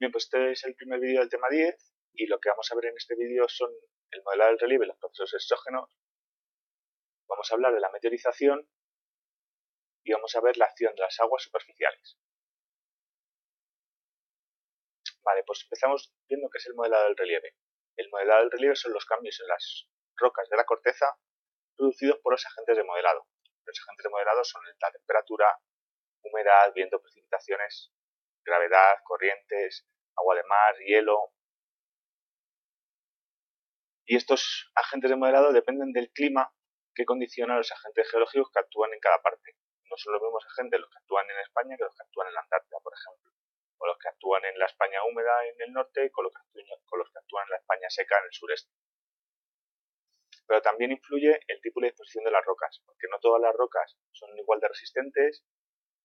Bien, pues este es el primer vídeo del tema 10 y lo que vamos a ver en este vídeo son el modelado del relieve y los procesos exógenos. Vamos a hablar de la meteorización y vamos a ver la acción de las aguas superficiales. Vale, pues empezamos viendo qué es el modelado del relieve. El modelado del relieve son los cambios en las rocas de la corteza producidos por los agentes de modelado. Los agentes de modelado son la temperatura, humedad, viento, precipitaciones, gravedad, corrientes, agua de mar, hielo. Y estos agentes de modelado dependen del clima que condiciona a los agentes geológicos que actúan en cada parte. No son los mismos agentes los que actúan en España que los que actúan en la Antártida, por ejemplo. O los que actúan en la España húmeda en el norte con los que actúan en la España seca en el sureste. Pero también influye el tipo de disposición de las rocas, porque no todas las rocas son igual de resistentes,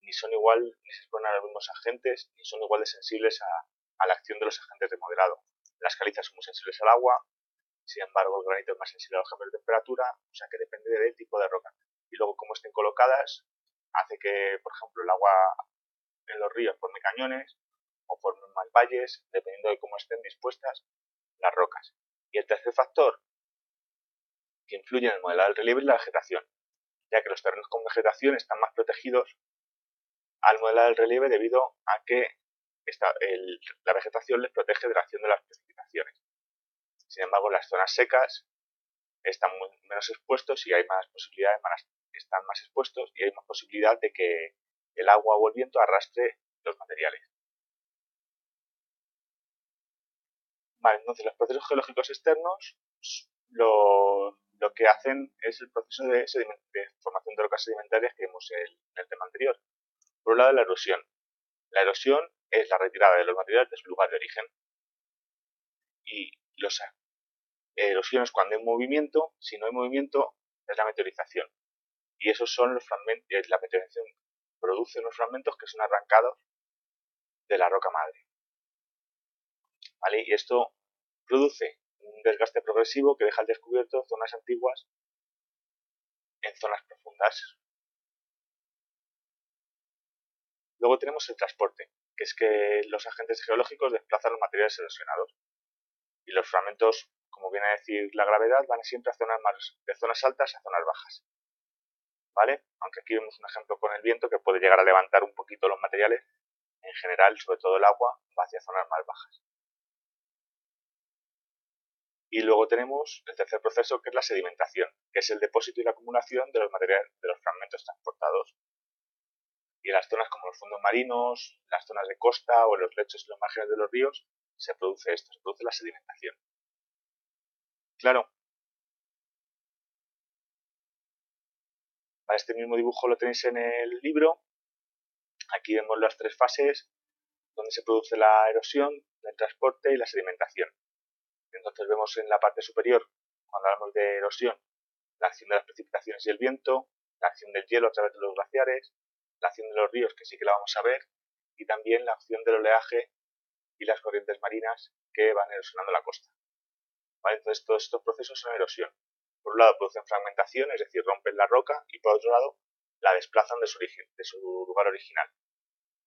ni se exponen a los mismos agentes, ni son igual de sensibles a la acción de los agentes de modelado. Las calizas son muy sensibles al agua, sin embargo el granito es más sensible a los cambios de temperatura, o sea que depende del tipo de roca. Y luego cómo estén colocadas hace que, por ejemplo, el agua en los ríos forme cañones o forme más valles, dependiendo de cómo estén dispuestas las rocas. Y el tercer factor que influye en el modelado del relieve es la vegetación, ya que los terrenos con vegetación están más protegidos al modelado del relieve debido a que la vegetación les protege de la acción de las precipitaciones. Sin embargo, las zonas secas están menos expuestos y hay más posibilidades, están más expuestos y hay más posibilidad de que el agua o el viento arrastre los materiales. Vale, entonces los procesos geológicos externos lo que hacen es el proceso de formación de rocas sedimentarias que vimos en el tema anterior. Por un lado, la erosión. La erosión es la retirada de los materiales de su lugar de origen. Y los erosiones cuando hay movimiento, si no hay movimiento, es la meteorización. Y esos son los fragmentos, la meteorización produce unos fragmentos que son arrancados de la roca madre. ¿Vale? Y esto produce un desgaste progresivo que deja al descubierto zonas antiguas en zonas profundas. Luego tenemos el transporte, que es que los agentes geológicos desplazan los materiales erosionados. Y los fragmentos, como viene a decir la gravedad, van siempre de zonas altas a zonas bajas. ¿Vale? Aunque aquí vemos un ejemplo con el viento que puede llegar a levantar un poquito los materiales, en general, sobre todo el agua, va hacia zonas más bajas. Y luego tenemos el tercer proceso, que es la sedimentación, que es el depósito y la acumulación de los materiales, de los fragmentos transportados. Y en las zonas como los fondos marinos, las zonas de costa o los lechos y los márgenes de los ríos, se produce la sedimentación. Claro. Para este mismo dibujo lo tenéis en el libro. Aquí vemos las tres fases donde se produce la erosión, el transporte y la sedimentación. Entonces vemos en la parte superior, cuando hablamos de erosión, la acción de las precipitaciones y el viento, la acción del hielo a través de los glaciares, la acción de los ríos, que sí que la vamos a ver, y también la acción del oleaje y las corrientes marinas que van erosionando la costa. ¿Vale? Entonces todos estos procesos son erosión. Por un lado producen fragmentación, es decir, rompen la roca, y por otro lado la desplazan de su lugar original.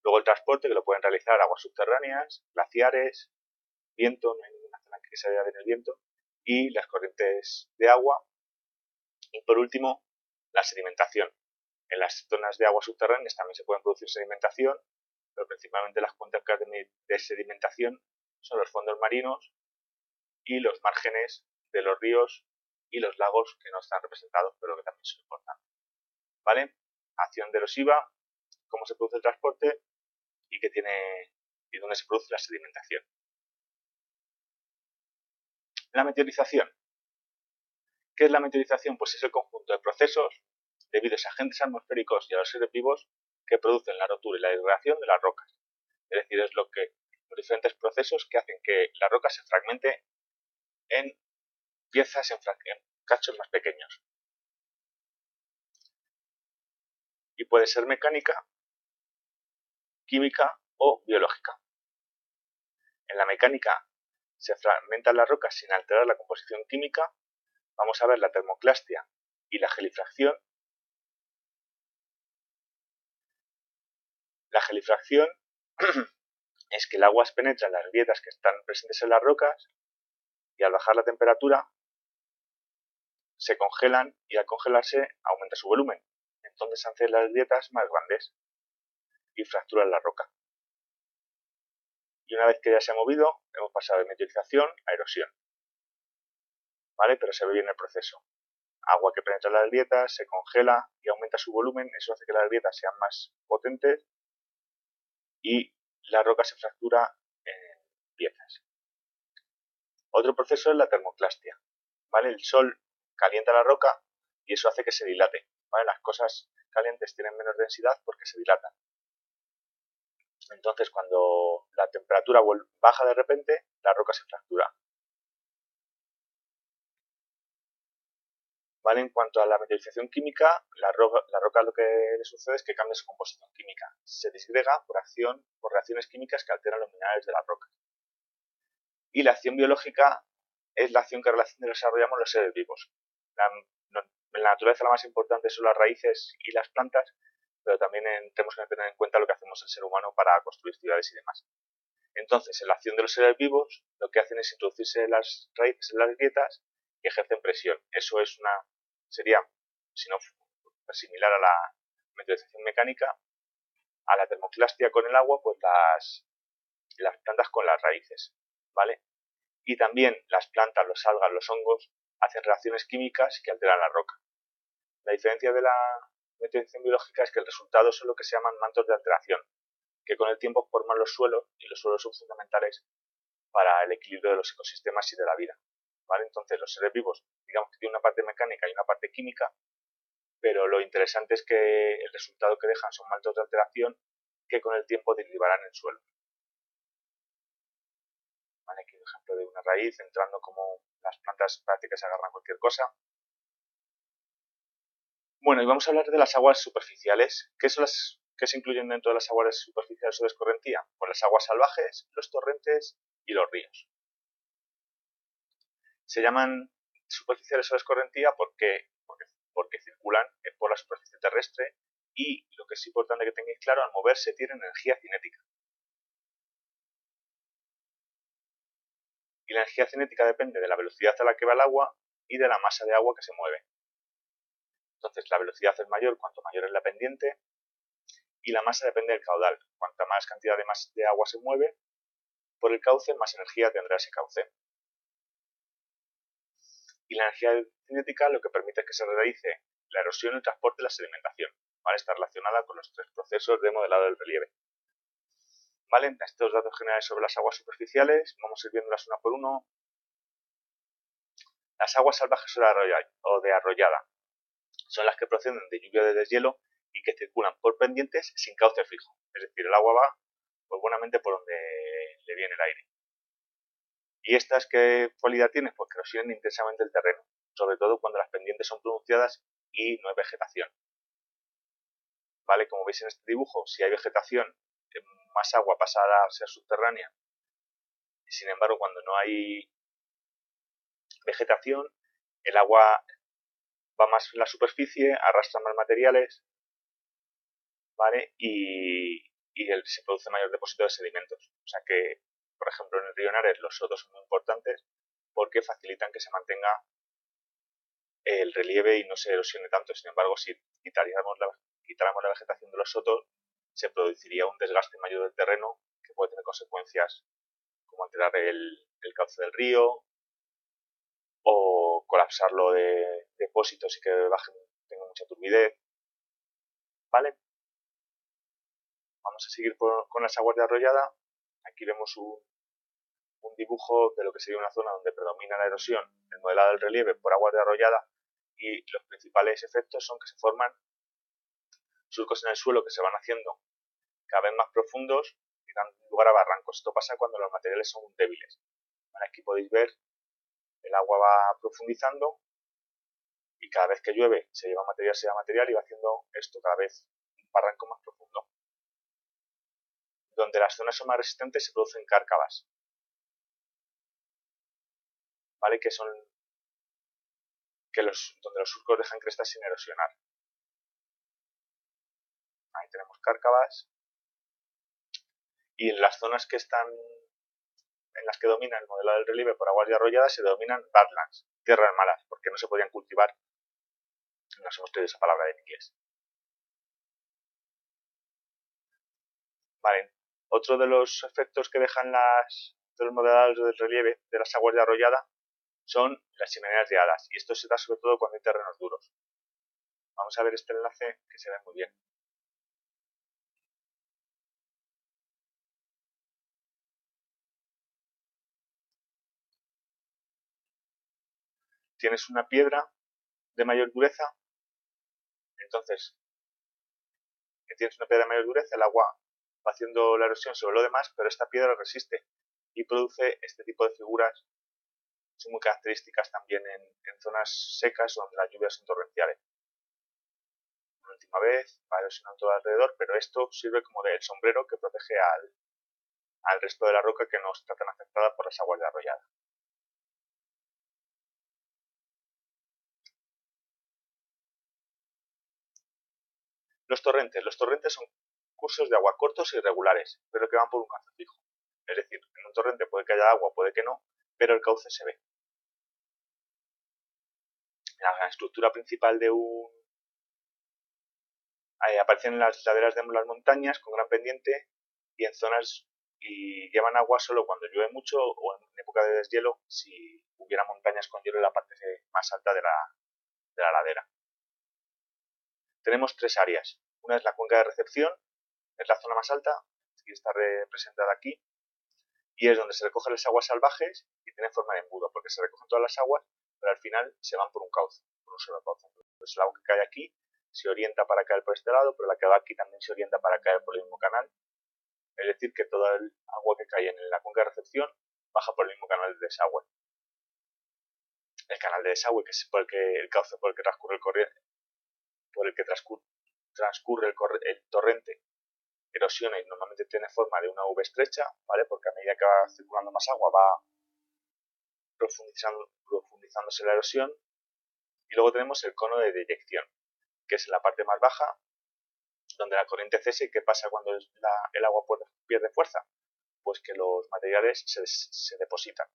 Luego el transporte, que lo pueden realizar aguas subterráneas, glaciares, viento, no hay ninguna zona que se vea bien el viento, y las corrientes de agua. Y por último, la sedimentación. En las zonas de aguas subterráneas también se pueden producir sedimentación, pero principalmente las fuentes de sedimentación son los fondos marinos y los márgenes de los ríos y los lagos, que no están representados, pero que también son importantes. ¿Vale? Acción erosiva, cómo se produce el transporte y dónde se produce la sedimentación. La meteorización. ¿Qué es la meteorización? Pues es el conjunto de procesos debido a agentes atmosféricos y a los seres vivos que producen la rotura y la degradación de las rocas. Es decir, es los diferentes procesos que hacen que la roca se fragmente en piezas, en cachos más pequeños. Y puede ser mecánica, química o biológica. En la mecánica se fragmentan las rocas sin alterar la composición química. Vamos a ver la termoclastia y la gelifracción. La gelifracción es que el agua penetra en las grietas que están presentes en las rocas y al bajar la temperatura se congelan y al congelarse aumenta su volumen. Entonces hacen las grietas más grandes y fracturan la roca. Y una vez que ya se ha movido, hemos pasado de meteorización a erosión. ¿Vale? Pero se ve bien el proceso. Agua que penetra las grietas, se congela y aumenta su volumen. Eso hace que las grietas sean más potentes y la roca se fractura en piezas. Otro proceso es la termoclastia. ¿Vale? El sol calienta la roca y eso hace que se dilate. ¿Vale? Las cosas calientes tienen menos densidad porque se dilatan. Entonces, cuando la temperatura baja de repente, la roca se fractura. ¿Vale? En cuanto a la meteorización química, la roca lo que le sucede es que cambia su composición química. Se disgrega por reacciones químicas que alteran los minerales de la roca. Y la acción biológica es la acción que desarrollamos los seres vivos. En la naturaleza la más importante son las raíces y las plantas, pero también tenemos que tener en cuenta lo que hacemos el ser humano para construir ciudades y demás. Entonces, en la acción de los seres vivos, lo que hacen es introducirse las raíces en las grietas y ejercen presión. Eso sería, si no similar a la meteorización mecánica, a la termoclastia con el agua, pues las plantas con las raíces, ¿vale? Y también las plantas, los algas, los hongos, hacen reacciones químicas que alteran la roca. La diferencia de la meteorización biológica es que el resultado son lo que se llaman mantos de alteración, que con el tiempo forman los suelos, y los suelos son fundamentales para el equilibrio de los ecosistemas y de la vida. ¿Vale? Entonces, los seres vivos, digamos que tienen una parte mecánica y una parte química, pero lo interesante es que el resultado que dejan son mantos de alteración que con el tiempo derivarán en suelo. ¿Vale? Aquí un ejemplo de una raíz entrando como las plantas parece que se agarran a cualquier cosa. Bueno, y vamos a hablar de las aguas superficiales. ¿Qué se incluyen dentro de las aguas superficiales o de escorrentía? Pues las aguas salvajes, los torrentes y los ríos. Se llaman superficiales o de escorrentía porque circulan por la superficie terrestre y lo que es importante que tengáis claro, al moverse tienen energía cinética. Y la energía cinética depende de la velocidad a la que va el agua y de la masa de agua que se mueve. Entonces la velocidad es mayor cuanto mayor es la pendiente y la masa depende del caudal. Cuanta más cantidad de agua se mueve por el cauce, más energía tendrá ese cauce. Y la energía cinética lo que permite es que se realice la erosión, el transporte y la sedimentación. ¿Vale? Está relacionada con los tres procesos de modelado del relieve. ¿Vale? Estos datos generales sobre las aguas superficiales, vamos a ir viéndolas una por uno. Las aguas salvajes o de arroyada son las que proceden de lluvia de deshielo y que circulan por pendientes sin cauce fijo. Es decir, el agua va pues buenamente por donde le viene el aire. ¿Y estas qué cualidad tienen? Pues que erosionan intensamente el terreno, sobre todo cuando las pendientes son pronunciadas y no hay vegetación. ¿Vale? Como veis en este dibujo, si hay vegetación, más agua pasará a ser subterránea. Sin embargo, cuando no hay vegetación, el agua va más en la superficie, arrastra más materiales, ¿vale? Y se produce mayor depósito de sedimentos. O sea que, por ejemplo, en el río Henares los sotos son muy importantes porque facilitan que se mantenga el relieve y no se erosione tanto. Sin embargo, si quitáramos la vegetación de los sotos, se produciría un desgaste mayor del terreno que puede tener consecuencias como alterar el cauce del río o colapsarlo de depósitos y que tenga mucha turbidez. ¿Vale? Vamos a seguir con las aguas de arroyada. Aquí vemos un dibujo de lo que sería una zona donde predomina la erosión, el modelado del relieve por aguas de arroyada, y los principales efectos son que se forman surcos en el suelo que se van haciendo cada vez más profundos y dan lugar a barrancos. Esto pasa cuando los materiales son débiles. Bueno, aquí podéis ver el agua va profundizando y cada vez que llueve se lleva material y va haciendo esto cada vez un barranco más profundo. Donde las zonas son más resistentes se producen cárcavas, ¿vale? Que son donde los surcos dejan crestas sin erosionar. Ahí tenemos cárcavas. y en las zonas que están en las que domina el modelo del relieve por aguas ya arrolladas se denominan badlands, tierras malas, porque no se podían cultivar. Nos hemos traído esa palabra en inglés. Vale. Otro de los efectos que dejan de los modelados del relieve de las aguas de arrollada son las chimeneas de hadas, y esto se da sobre todo cuando hay terrenos duros. Vamos a ver este enlace que se ve muy bien. Tienes una piedra de mayor dureza, entonces que tienes una piedra de mayor dureza, el agua va haciendo la erosión sobre lo demás, pero esta piedra resiste y produce este tipo de figuras. Son muy características también en zonas secas donde las lluvias son torrenciales. Una última vez, va erosionando todo alrededor, pero esto sirve como de sombrero que protege al resto de la roca que no está tan afectada por las aguas de arrollada. Los torrentes son cursos de agua cortos e irregulares, pero que van por un cauce fijo. Es decir, en un torrente puede que haya agua, puede que no, pero el cauce se ve. La estructura principal de aparecen en las laderas de las montañas con gran pendiente y en zonas y llevan agua solo cuando llueve mucho o en época de deshielo si hubiera montañas con hielo en la parte más alta de la ladera. Tenemos tres áreas. Una es la cuenca de recepción, es la zona más alta, que está representada aquí, y es donde se recogen las aguas salvajes y tiene forma de embudo, porque se recogen todas las aguas, pero al final se van por un cauce, por un solo cauce. Entonces el agua que cae aquí se orienta para caer por este lado, pero la que va aquí también se orienta para caer por el mismo canal. Es decir, que toda el agua que cae en la cuenca de recepción baja por el mismo canal de desagüe. El canal de desagüe, que es el cauce por el que transcurre el torrente, erosiona y normalmente tiene forma de una V estrecha, ¿vale? Porque a medida que va circulando más agua va profundizándose la erosión. Y luego tenemos el cono de deyección, que es la parte más baja, donde la corriente cese. ¿Qué pasa cuando el agua pierde fuerza? Pues que los materiales se depositan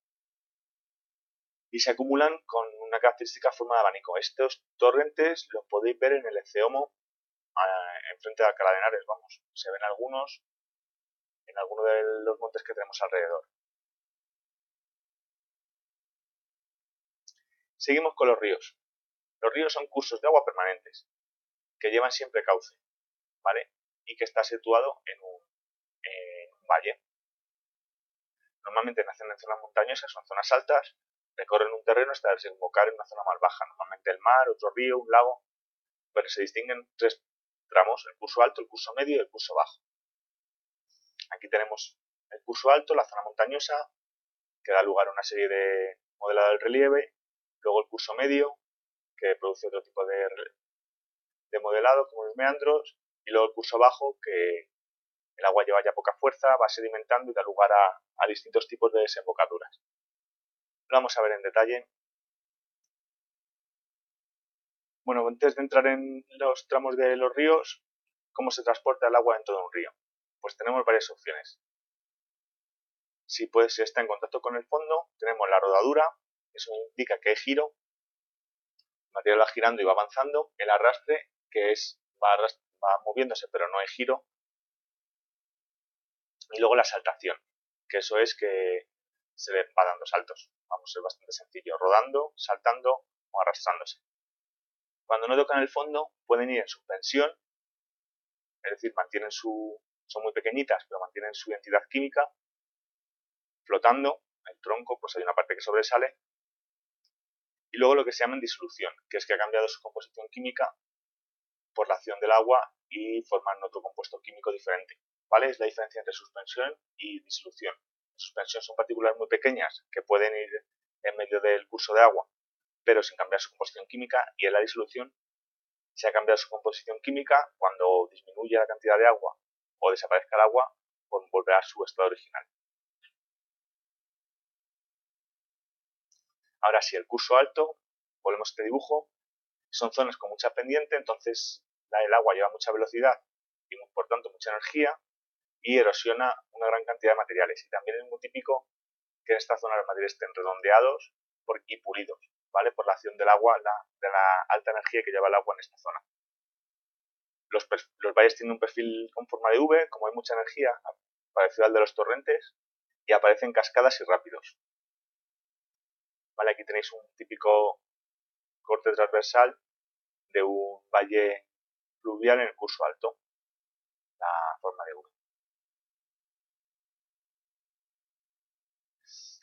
y se acumulan con una característica forma de abanico. Estos torrentes los podéis ver en el Eceomo, enfrente de Alcalá de Henares, vamos. Se ven algunos en alguno de los montes que tenemos alrededor. Seguimos con los ríos. Los ríos son cursos de agua permanentes, que llevan siempre cauce, ¿vale? Y que está situado en un valle. Normalmente nacen en zonas montañosas o en zonas altas, recorren un terreno hasta desembocar en una zona más baja, normalmente el mar, otro río, un lago, pero se distinguen tres tramos, el curso alto, el curso medio y el curso bajo. Aquí tenemos el curso alto, la zona montañosa, que da lugar a una serie de modelado del relieve, luego el curso medio, que produce otro tipo de modelado, como los meandros, y luego el curso bajo, que el agua lleva ya poca fuerza, va sedimentando y da lugar a distintos tipos de desembocaduras. Lo vamos a ver en detalle. Bueno, antes de entrar en los tramos de los ríos, ¿cómo se transporta el agua dentro de un río? Pues tenemos varias opciones. Si está en contacto con el fondo, tenemos la rodadura, eso indica que hay giro, el material va girando y va avanzando, el arrastre, que va moviéndose pero no hay giro, y luego la saltación, que eso es que se le va dando saltos. Vamos, es bastante sencillo, rodando, saltando o arrastrándose. Cuando no tocan el fondo, pueden ir en suspensión, es decir, son muy pequeñitas, pero mantienen su identidad química, flotando, el tronco, pues hay una parte que sobresale, y luego lo que se llama en disolución, que es que ha cambiado su composición química por la acción del agua y forman otro compuesto químico diferente, ¿vale? Es la diferencia entre suspensión y disolución. La suspensión son partículas muy pequeñas que pueden ir en medio del curso de agua, pero sin cambiar su composición química, y en la disolución se ha cambiado su composición química cuando disminuye la cantidad de agua o desaparezca el agua, por volver a su estado original. Ahora sí, el curso alto, volvemos a este dibujo, son zonas con mucha pendiente, entonces el agua lleva mucha velocidad y por tanto mucha energía, y erosiona una gran cantidad de materiales. Y también es muy típico que en esta zona los materiales estén redondeados y pulidos, ¿vale? Por la acción del agua, de la alta energía que lleva el agua en esta zona. Los valles tienen un perfil con forma de V, como hay mucha energía, parecido al de los torrentes, y aparecen cascadas y rápidos. ¿Vale? Aquí tenéis un típico corte transversal de un valle fluvial en el curso alto, la forma de V.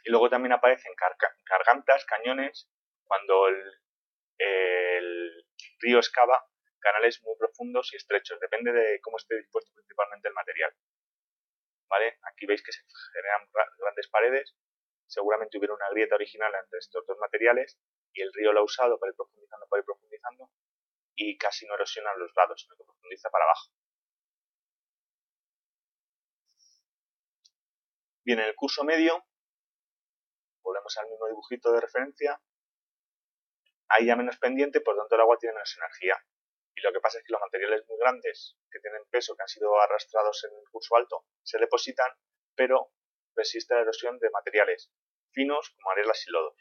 Y luego también aparecen gargantas, cañones, cuando el río excava canales muy profundos y estrechos, depende de cómo esté dispuesto principalmente el material. ¿Vale? Aquí veis que se generan grandes paredes, seguramente hubiera una grieta original entre estos dos materiales y el río lo ha usado para ir profundizando y casi no erosiona los lados, sino que profundiza para abajo. Bien, en el curso medio, volvemos al mismo dibujito de referencia, hay ya menos pendiente, por lo tanto el agua tiene menos energía. Y lo que pasa es que los materiales muy grandes, que tienen peso, que han sido arrastrados en el curso alto, se depositan, pero resiste la erosión de materiales finos como arenas y lodos.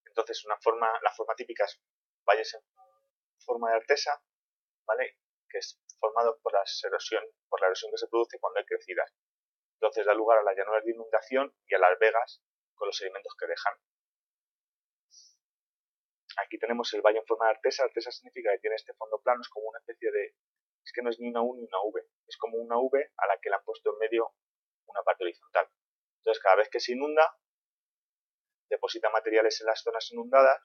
Entonces la forma típica es valles en forma de artesa, ¿vale? Que es formado por la erosión que se produce cuando hay crecidas. Entonces da lugar a las llanuras de inundación y a las vegas con los sedimentos que dejan. Aquí tenemos el valle en forma de artesa. Artesa significa que tiene este fondo plano, es como una especie de... Es que no es ni una U ni una V, es como una V a la que le han puesto en medio una parte horizontal. Entonces cada vez que se inunda, deposita materiales en las zonas inundadas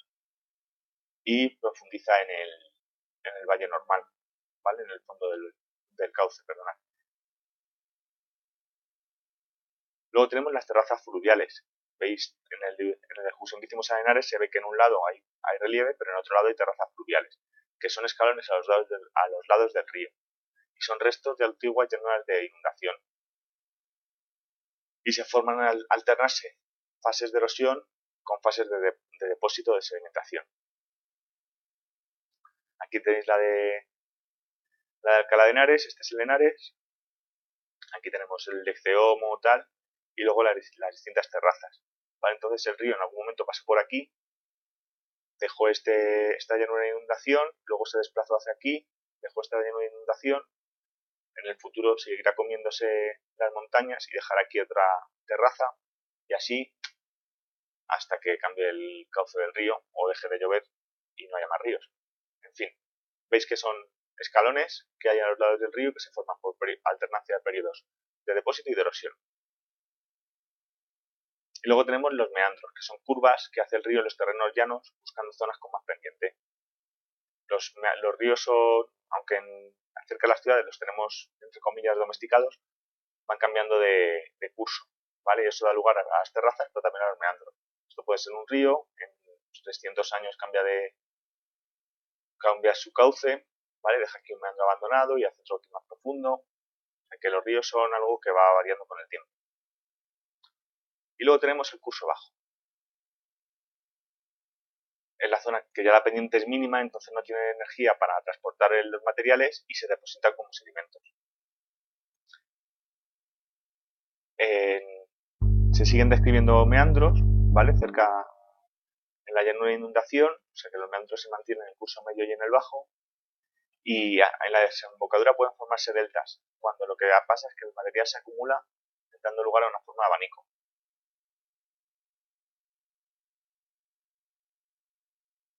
y profundiza en el valle normal, ¿vale? En el fondo del cauce, perdonad. Luego tenemos las terrazas fluviales. Veis, en el excursión que hicimos a Henares se ve que en un lado hay relieve, pero en otro lado hay terrazas fluviales, que son escalones a los lados del río. Y son restos de antiguas llanuras de inundación. Y se forman al alternarse fases de erosión con fases de depósito de sedimentación. Aquí tenéis la de Alcalá de Henares, este es el Henares. Aquí tenemos el Ecceomo, tal, y luego las distintas terrazas. ¿Vale? Entonces el río en algún momento pasó por aquí, dejó esta llanura de inundación, luego se desplazó hacia aquí, dejó esta llanura de inundación, en el futuro seguirá comiéndose las montañas y dejará aquí otra terraza, y así hasta que cambie el cauce del río o deje de llover y no haya más ríos. En fin, veis que son escalones que hay a los lados del río que se forman por alternancia de periodos de depósito y de erosión. Y luego tenemos los meandros, que son curvas que hace el río en los terrenos llanos buscando zonas con más pendiente. Los ríos son, aunque cerca de las ciudades los tenemos, entre comillas, domesticados, van cambiando de curso, ¿vale? Y eso da lugar a las terrazas, pero también a los meandros. Esto puede ser un río, en 300 años cambia su cauce, ¿vale? Deja aquí un meandro abandonado y hace otro que es más profundo. O sea que los ríos son algo que va variando con el tiempo. Y luego tenemos el curso bajo. Es la zona que ya la pendiente es mínima, entonces no tiene energía para transportar los materiales y se depositan como sedimentos. Se siguen describiendo meandros, ¿vale? Cerca en la llanura de inundación, o sea que los meandros se mantienen en el curso medio y en el bajo, y en la desembocadura pueden formarse deltas, cuando lo que pasa es que el material se acumula dando lugar a una forma de abanico.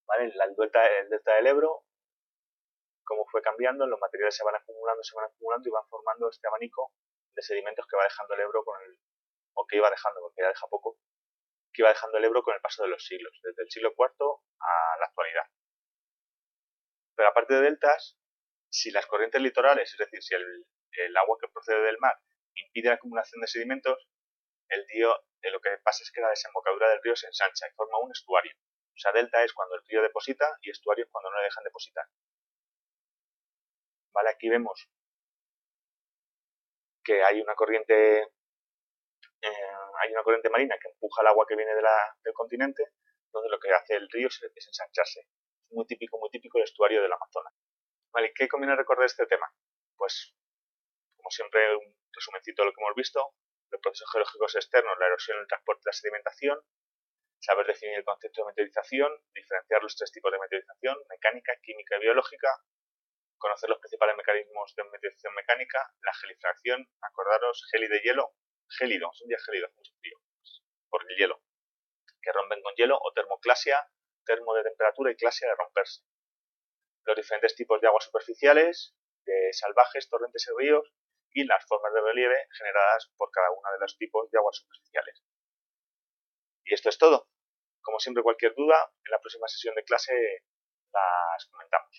¿Vale? El delta del Ebro, cómo fue cambiando, los materiales se van acumulando y van formando este abanico de sedimentos que va dejando el Ebro o que iba dejando, porque ya deja poco, que iba dejando el Ebro con el paso de los siglos, desde el siglo IV a la actualidad. Pero aparte de deltas, si las corrientes litorales, es decir, si el agua que procede del mar impide la acumulación de sedimentos, lo que pasa es que la desembocadura del río se ensancha y forma un estuario. O sea, delta es cuando el río deposita y estuario es cuando no le dejan depositar. ¿Vale? Aquí vemos que hay una corriente marina que empuja el agua que viene del continente, donde lo que hace el río es ensancharse. Es muy típico el estuario del Amazonas. ¿Vale? ¿Qué conviene recordar de este tema? Pues, como siempre, un resumencito de lo que hemos visto: los procesos geológicos externos, la erosión, el transporte y la sedimentación, saber definir el concepto de meteorización, diferenciar los 3 tipos de meteorización: mecánica, química y biológica, conocer los principales mecanismos de meteorización mecánica, la gelifracción, acordaros, gélido y hielo, gélido, es un día gélido, mucho frío, por el hielo, que rompen con hielo, o termoclasia, termo de temperatura, y clasia, de romperse. Los diferentes tipos de aguas superficiales, de salvajes, torrentes y ríos, y las formas de relieve generadas por cada uno de los tipos de aguas superficiales. Y esto es todo. Como siempre, cualquier duda, en la próxima sesión de clase las comentamos.